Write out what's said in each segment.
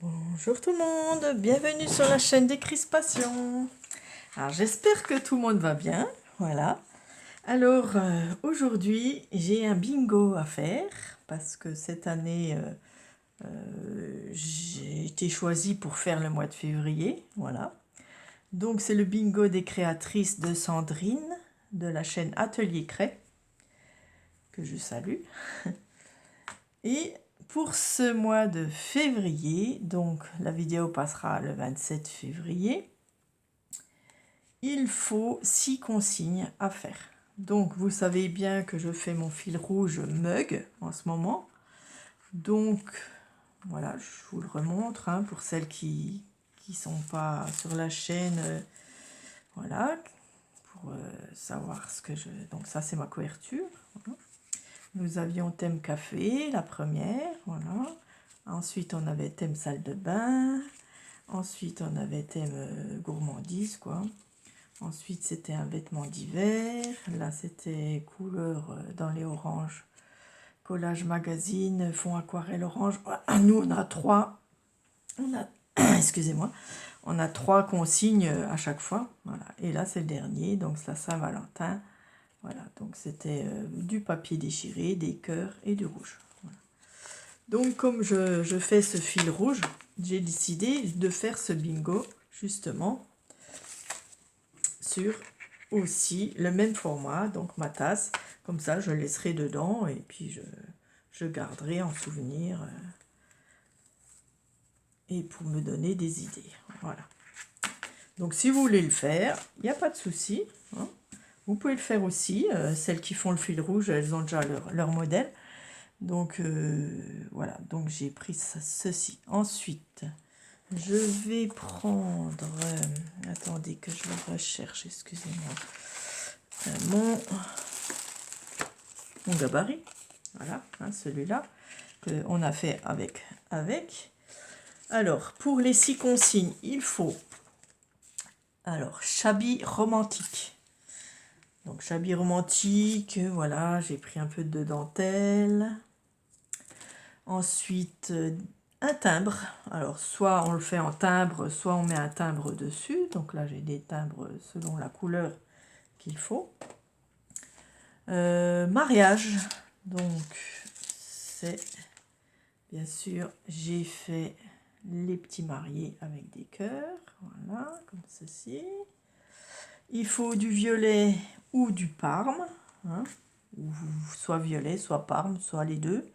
Bonjour tout le monde, bienvenue sur la chaîne des Crispations. Alors j'espère que tout le monde va bien, voilà. Alors aujourd'hui j'ai un bingo à faire parce que cette année j'ai été choisie pour faire le mois de février, voilà. Donc c'est le bingo des créatrices de Sandrine de la chaîne Atelier Crêt que je salue. Et pour ce mois de février, donc la vidéo passera le 27 février, il faut 6 consignes à faire. Donc vous savez bien que je fais mon fil rouge mug en ce moment. Donc voilà, je vous le remontre hein, pour celles qui sont pas sur la chaîne. Voilà, pour savoir ce que je... Donc ça c'est ma couverture. Voilà. Nous avions thème café, la première, voilà. Ensuite, on avait thème salle de bain. Ensuite, on avait thème gourmandise, quoi. Ensuite, c'était un vêtement d'hiver. Là, c'était couleur dans les oranges. Collage magazine, fond aquarelle orange. Nous, on a trois. Excusez-moi. On a 3 consignes à chaque fois. Voilà. Et là, c'est le dernier. Donc, c'est la Saint-Valentin. Voilà, donc c'était du papier déchiré, des cœurs et du rouge. Voilà. Donc comme je fais ce fil rouge, j'ai décidé de faire ce bingo justement sur aussi le même format, donc ma tasse. Comme ça, je laisserai dedans et puis je garderai en souvenir et pour me donner des idées. Voilà. Donc si vous voulez le faire, il n'y a pas de souci. Hein. Vous pouvez le faire aussi. Celles qui font le fil rouge, elles ont déjà leur modèle. Donc voilà, donc j'ai pris ceci. Ensuite, je vais prendre, attendez que je le recherche, excusez-moi, mon gabarit. Voilà, hein, celui-là qu'on a fait avec. Alors, pour les 6 consignes, il faut, alors, Shabby romantique. Donc, Shabby romantique, voilà, j'ai pris un peu de dentelle. Ensuite, un timbre. Alors, soit on le fait en timbre, soit on met un timbre dessus. Donc là, j'ai des timbres selon la couleur qu'il faut. Mariage. Donc, c'est, bien sûr, j'ai fait les petits mariés avec des cœurs. Voilà, comme ceci. Il faut du violet ou du parme. Hein, ou soit violet, soit parme, soit les deux.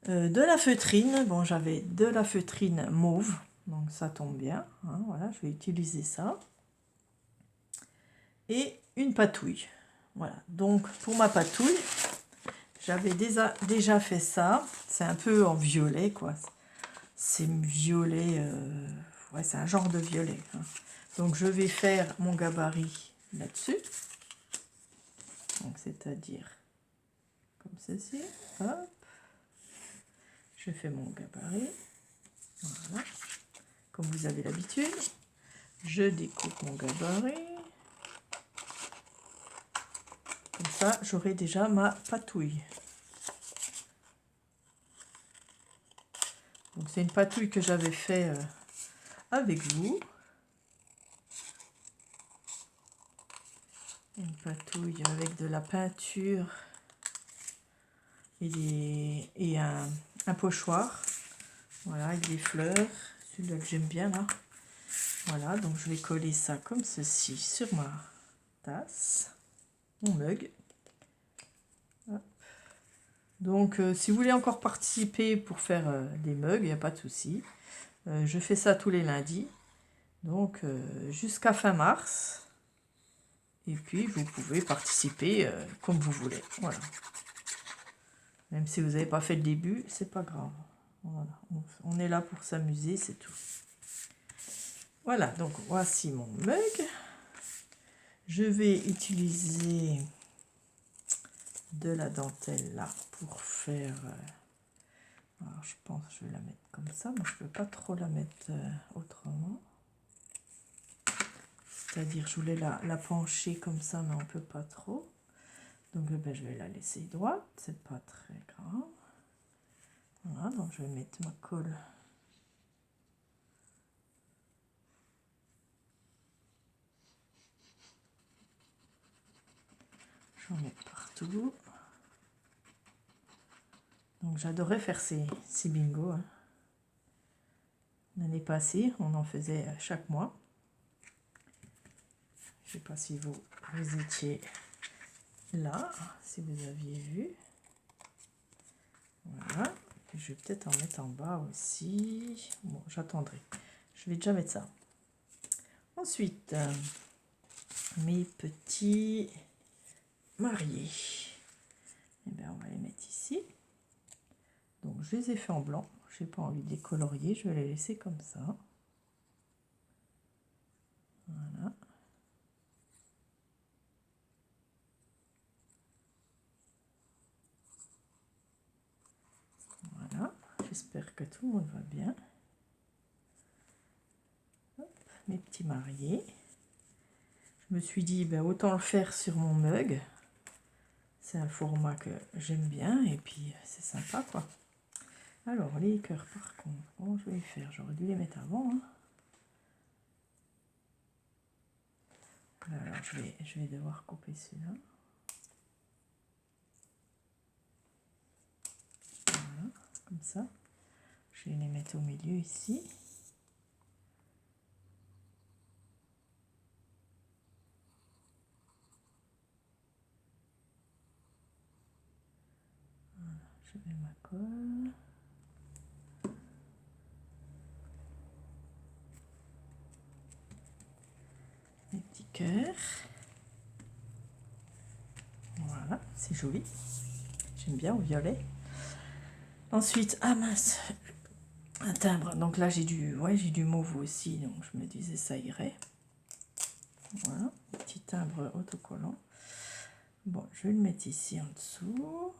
De la feutrine, bon j'avais de la feutrine mauve, donc ça tombe bien, hein, voilà, je vais utiliser ça. Et une patouille, voilà, donc pour ma patouille, j'avais déjà fait ça, c'est un peu en violet quoi, c'est violet, ouais c'est un genre de violet. Hein. Donc je vais faire mon gabarit là-dessus, donc c'est-à-dire comme ceci, hop. Je fais mon gabarit, voilà, comme vous avez l'habitude. Je découpe mon gabarit. Comme ça, j'aurai déjà ma patouille. Donc c'est une patouille que j'avais fait avec vous. Une patouille avec de la peinture et un pochoir. Voilà, avec des fleurs. Celui-là que j'aime bien là. Voilà, donc je vais coller ça comme ceci sur ma tasse, mon mug. Hop. Donc si vous voulez encore participer pour faire des mugs, il n'y a pas de souci. Je fais ça tous les lundis. Donc jusqu'à fin mars. Et puis vous pouvez participer comme vous voulez. Voilà. Même si vous n'avez pas fait le début, c'est pas grave. Voilà. On est là pour s'amuser, c'est tout. Voilà, donc voici mon mug. Je vais utiliser de la dentelle là pour faire... alors je pense que je vais la mettre comme ça, mais je ne peux pas trop la mettre autrement. C'est-à-dire je voulais la pencher comme ça, mais on ne peut pas trop. Donc ben, je vais la laisser droite, c'est pas très grave. Voilà, donc je vais mettre ma colle J'en mets partout. Donc j'adorais faire ces bingos. Hein. L'année passée, on en faisait chaque mois. Je ne sais pas si vous étiez là, si vous aviez vu. Voilà. Je vais peut-être en mettre en bas aussi. Bon, j'attendrai. Je vais déjà mettre ça. Ensuite, mes petits mariés. Eh bien, on va les mettre ici. Donc, je les ai fait en blanc. Je n'ai pas envie de les colorier. Je vais les laisser comme ça. Voilà. Voilà. J'espère que tout le monde va bien. Hop, mes petits mariés. Je me suis dit, ben, autant le faire sur mon mug. C'est un format que j'aime bien et puis c'est sympa, quoi. Alors, les cœurs, par contre, comment je vais les faire? J'aurais dû les mettre avant. Hein. Alors, je vais devoir couper celui-là. Voilà, comme ça. Je vais les mettre au milieu ici. Voilà, je mets ma colle. Mes petits cœurs. Voilà, c'est joli. J'aime bien au violet. Ensuite, ah mince, un timbre. Donc là, j'ai du mauve aussi, donc je me disais ça irait. Voilà, petit timbre autocollant. Bon, je vais le mettre ici en dessous,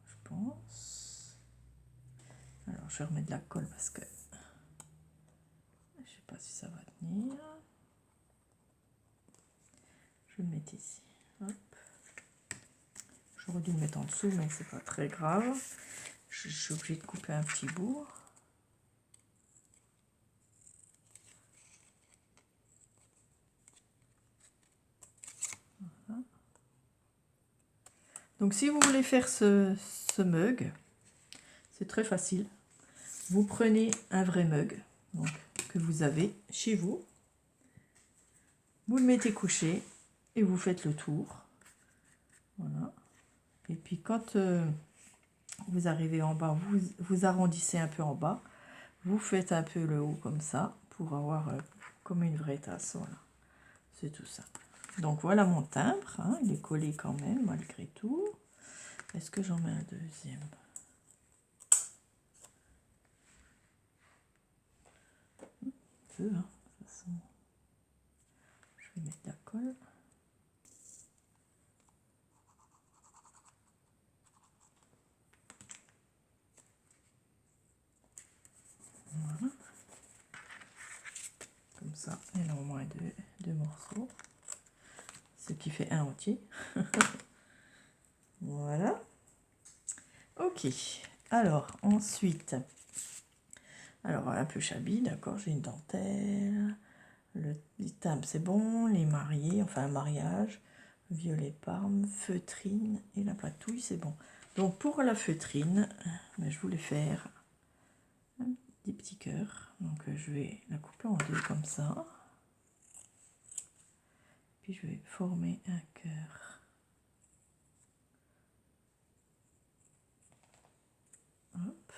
je pense. Alors, je vais remettre de la colle parce que je sais pas si ça va tenir. Je vais le mettre ici. Hop. J'aurais dû le mettre en dessous, mais c'est pas très grave. Je suis obligée de couper un petit bout. Voilà. Donc, si vous voulez faire ce mug, c'est très facile. Vous prenez un vrai mug donc, que vous avez chez vous. Vous le mettez couché et vous faites le tour. Voilà. Et puis quand vous arrivez en bas, vous arrondissez un peu en bas. Vous faites un peu le haut comme ça pour avoir comme une vraie tasse. Voilà. C'est tout ça. Donc voilà mon timbre. Hein, il est collé quand même malgré tout. Est-ce que j'en mets un deuxième? Un peu, hein, de toute façon. Je vais mettre de la colle. Voilà. Comme ça, il y en a au moins deux morceaux. Ce qui fait un entier. Voilà. Ok. Alors, ensuite, alors un peu chablis, d'accord, j'ai une dentelle. Les timbres, c'est bon. Les mariés, enfin un mariage. Violet parme, feutrine et la patouille, c'est bon. Donc pour la feutrine, ben, je voulais faire des petits cœurs. Donc je vais la couper en deux comme ça. Puis je vais former un cœur. Hop.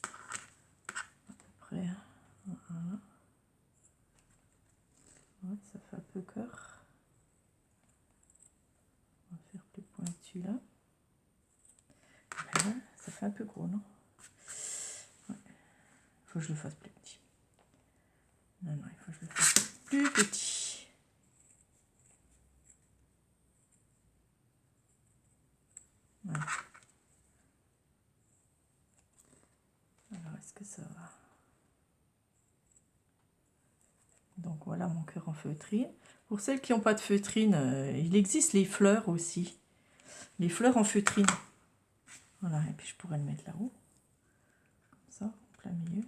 À peu près. Voilà. Ouais, ça fait un peu cœur. On va faire plus pointu là. Voilà, ça fait un peu gros, non? Ouais. Il faut que je le fasse plus petit. Non, il faut que je le fasse plus petit. Voilà. Alors, est-ce que ça va? Donc voilà mon cœur en feutrine. Pour celles qui n'ont pas de feutrine, il existe les fleurs aussi. Les fleurs en feutrine. Voilà, et puis je pourrais le mettre là-haut. Comme ça, en plein milieu.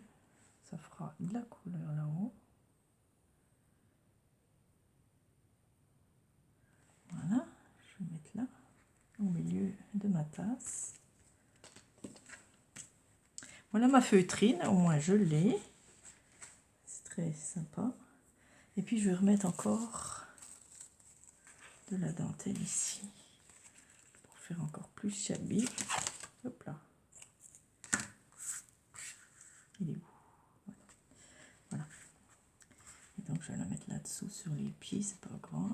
Ça fera de la couleur là-haut. de ma tasse. Voilà ma feutrine, au moins je l'ai. C'est très sympa. Et puis je vais remettre encore de la dentelle ici. Pour faire encore plus shabby. Hop là. Il est où? Voilà. Et donc je vais la mettre là-dessous sur les pieds, c'est pas grave.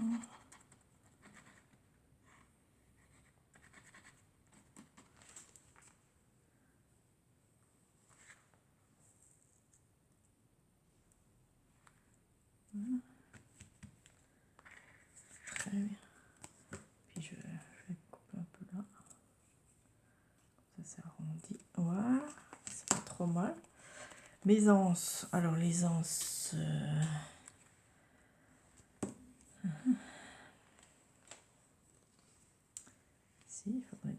Voilà. Très bien. Puis je vais couper un peu là. Ça s'arrondit. Voilà. C'est pas trop mal. Mes anses. Alors les anses. Ici, il faudrait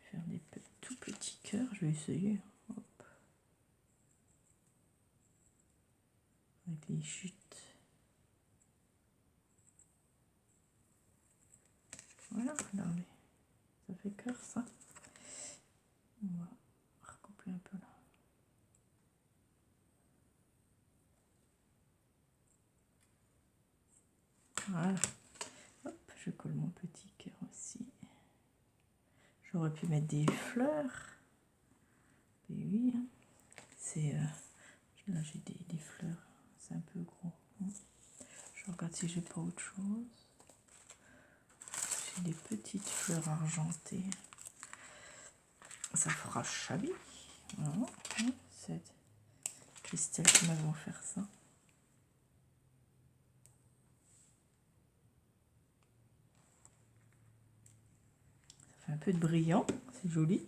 faire des tout petits cœurs. Je vais essayer. Hop. Avec les chutes. Voilà, regardez. Ça fait cœur ça. On va recouper un peu là. Voilà. Hop, je colle mon petit cœur aussi. J'aurais pu mettre des fleurs. Et oui, hein. C'est là j'ai des fleurs. C'est un peu gros. Je regarde si j'ai pas autre chose. J'ai des petites fleurs argentées. Ça fera shabby. Voilà. C'est Christelle qui m'a offert ça. Ça fait un peu de brillant, c'est joli.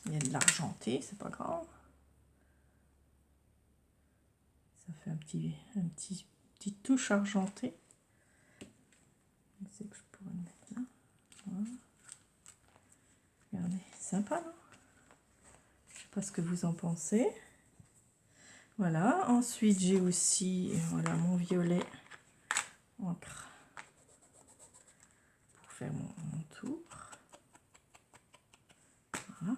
Il y a de l'argenté, c'est pas grave. Ça fait petite touche argentée. C'est que je pourrais le mettre là. Voilà. Regardez, sympa, non? Je sais pas ce que vous en pensez. Voilà, ensuite j'ai aussi voilà, mon violet encre pour faire mon tour. Voilà,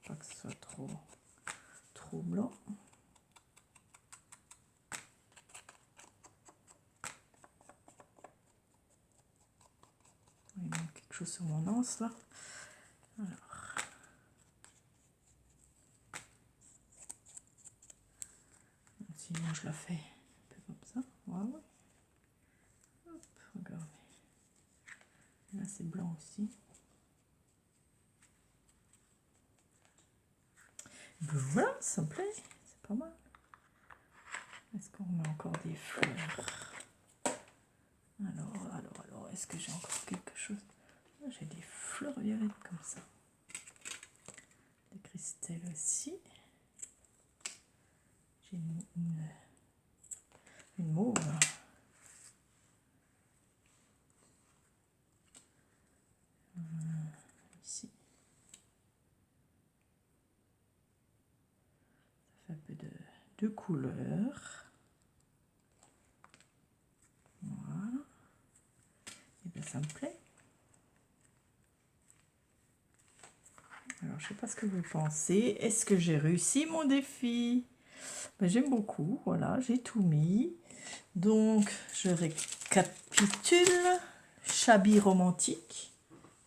pas que ce soit trop blanc. Il manque quelque chose sur mon anse là. Alors. Sinon je la fais un peu comme ça. Voilà. Hop, regardez. Là c'est blanc aussi. Ben voilà, ça me plaît. C'est pas mal. Est-ce qu'on met encore des fleurs? Alors, est-ce que j'ai encore quelque chose? J'ai des fleurs violettes comme ça. Des cristaux aussi. J'ai une mauve. Ici. Ça fait un peu de couleur. Voilà. Et bien ça me plaît. Alors je sais pas ce que vous pensez. Est-ce que j'ai réussi mon défi? Ben, j'aime beaucoup. Voilà, j'ai tout mis. Donc je récapitule. Shabby romantique.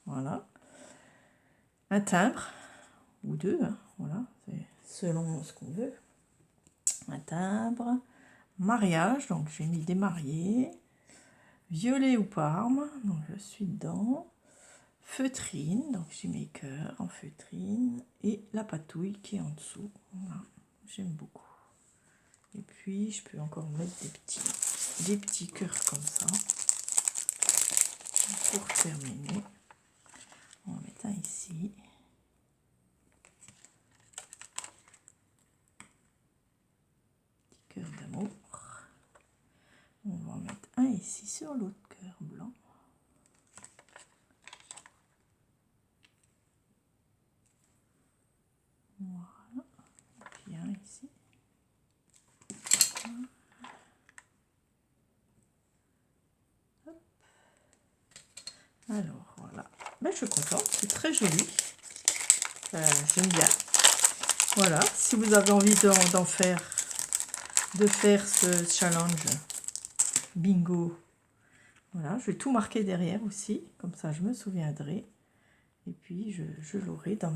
Voilà. Un timbre. Ou deux. Hein, voilà. C'est selon ce qu'on veut. Un timbre. Mariage. Donc j'ai mis des mariés. Violet ou parme. Donc je suis dedans. Feutrine, donc j'ai mes cœurs en feutrine et la patouille qui est en dessous. Voilà, j'aime beaucoup. Et puis je peux encore mettre des petits cœurs comme ça. Pour terminer, on va mettre un ici. Petit cœur d'amour. On va en mettre un ici sur l'autre cœur blanc. Voilà. Et puis un ici. Hop. Alors voilà, ben, je suis contente, c'est très joli. J'aime bien. Voilà, si vous avez envie de faire ce challenge bingo, voilà, je vais tout marquer derrière aussi, comme ça je me souviendrai. Et puis je l'aurai dans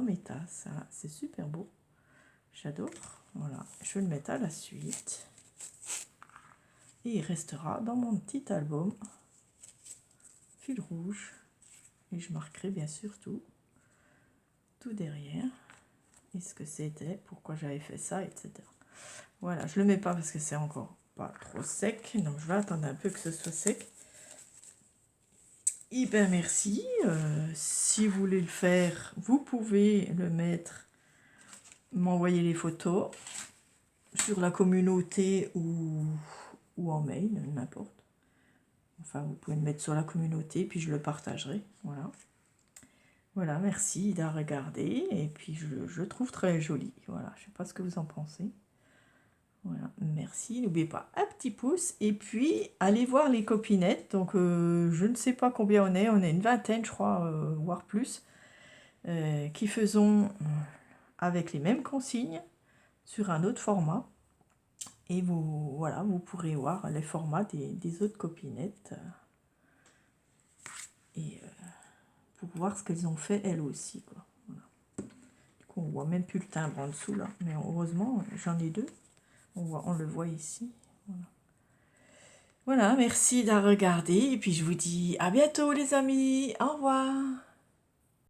mes tasses. Voilà, c'est super beau. J'adore. Voilà, je vais le mettre à la suite. Et il restera dans mon petit album fil rouge. Et je marquerai bien sûr tout derrière. Et ce que c'était, pourquoi j'avais fait ça, etc. Voilà, je le mets pas parce que c'est encore pas trop sec. Donc je vais attendre un peu que ce soit sec. Hyper merci. Si vous voulez le faire, vous pouvez le mettre, m'envoyer les photos sur la communauté ou en mail, n'importe. Enfin, vous pouvez le mettre sur la communauté, puis je le partagerai. Voilà. Voilà, merci d'avoir regardé. Et puis, je le trouve très joli. Voilà, je ne sais pas ce que vous en pensez. Voilà, merci. N'oubliez pas, un petit pouce. Et puis, allez voir les copinettes. Donc, je ne sais pas combien on est. On est une vingtaine, je crois, voire plus. Qui faisons avec les mêmes consignes sur un autre format. Et voilà, vous pourrez voir les formats des autres copinettes. Et pour voir ce qu'elles ont fait elles aussi, quoi. Voilà. Du coup, on voit même plus le timbre en dessous, là. Mais heureusement, j'en ai deux. On le voit ici. Voilà. Voilà, merci d'avoir regardé. Et puis, je vous dis à bientôt, les amis. Au revoir.